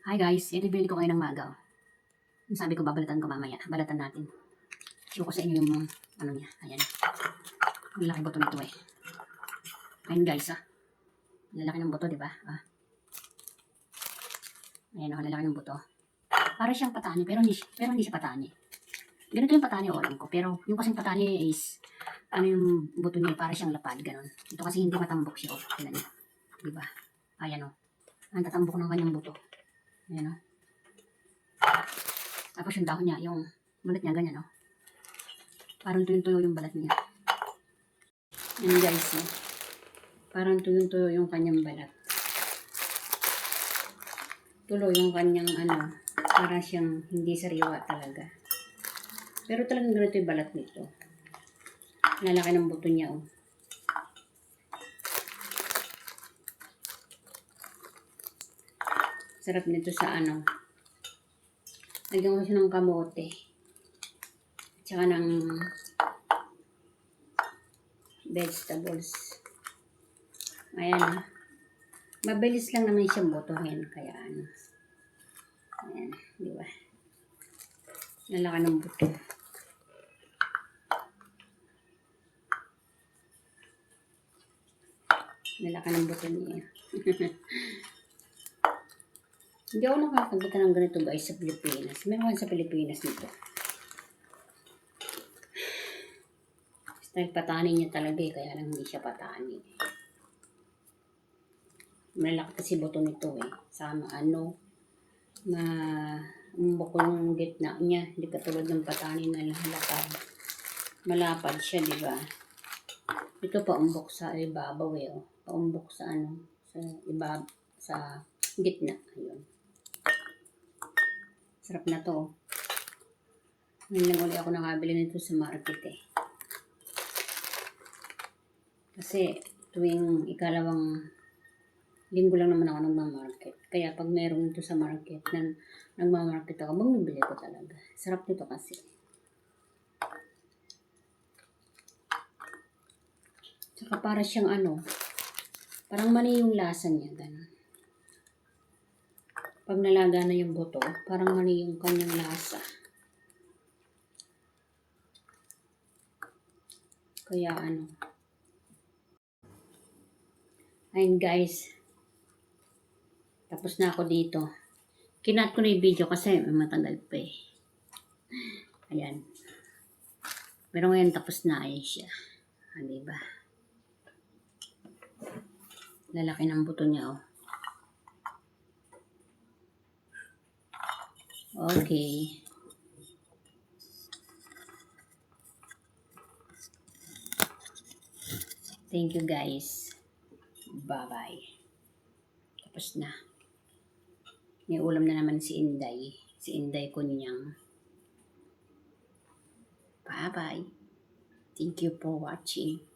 Hi guys, i-reveal ko kayo ng maga. Yung sabi ko babalatan ko mamaya. Balatan natin. Show ko sa inyo yung ano niya. Ayan. Ang laki buto nito eh. Ayan guys Lalaki ng buto, di ba? Ayan lalaki ng buto. Para siyang patani, pero hindi siya patani. Ganito yung patani, alam ko. Pero yung kasing patani is, ano yung buto niya, para siyang lapad, ganun. Ito kasi hindi matambok siya, tingnan niyo. Di ba? Ayan ang tatambok ng kanyang buto. Ayan Tapos yung dahon niya, yung balat niya, ganyan Parang tuyong-tuyo yung balat niya. Yan guys Parang tuyong-tuyo yung kanyang balat. Tuloy yung kanyang para siyang hindi sariwa talaga. Pero talagang ganito yung balat nito. Lalaki ng buto niya Sarap nito sa lagyan ko siya ng kamote. Tsaka ng vegetables. Ayan Mabilis lang naman siyang botohin. Kaya Ayan, di ba? Lalaki ng buto. Lalaki ng buto niya. Hindi ako nakakagata ng ganito guys sa Pilipinas. Meron sa Pilipinas nito. Style patani niya talaga kaya lang hindi siya patani. Malaki kasi buto nito Sama na umbok ko yung gitna niya. Hindi katulad ng patani na lapad. Malapad siya, di ba? Ito pa umbok sa ibabaw Paumbok sa sa gitna. Ayun. Sarap na to. Ngayon lang ulit ako nakabili nito sa market Kasi tuwing ikalawang linggo lang naman ako nagmamarket. Kaya pag meron ito sa market, nagmamarket ako, bumibili ko talaga. Sarap nito kasi. Tsaka para siyang parang mani yung lasa niya, ganun. Pag nalaga na yung buto, parang mani yung kanyang lasa. Kaya ayun guys. Tapos na ako dito. Kinat ko na yung video kasi matagal pa Ayan. Pero ngayon tapos na siya. Diba? Lalaki ng buto niya Okay. Thank you guys. Bye-bye. Tapos na. May ulam na naman si Inday. Si Inday Kunyang. Bye-bye. Thank you for watching.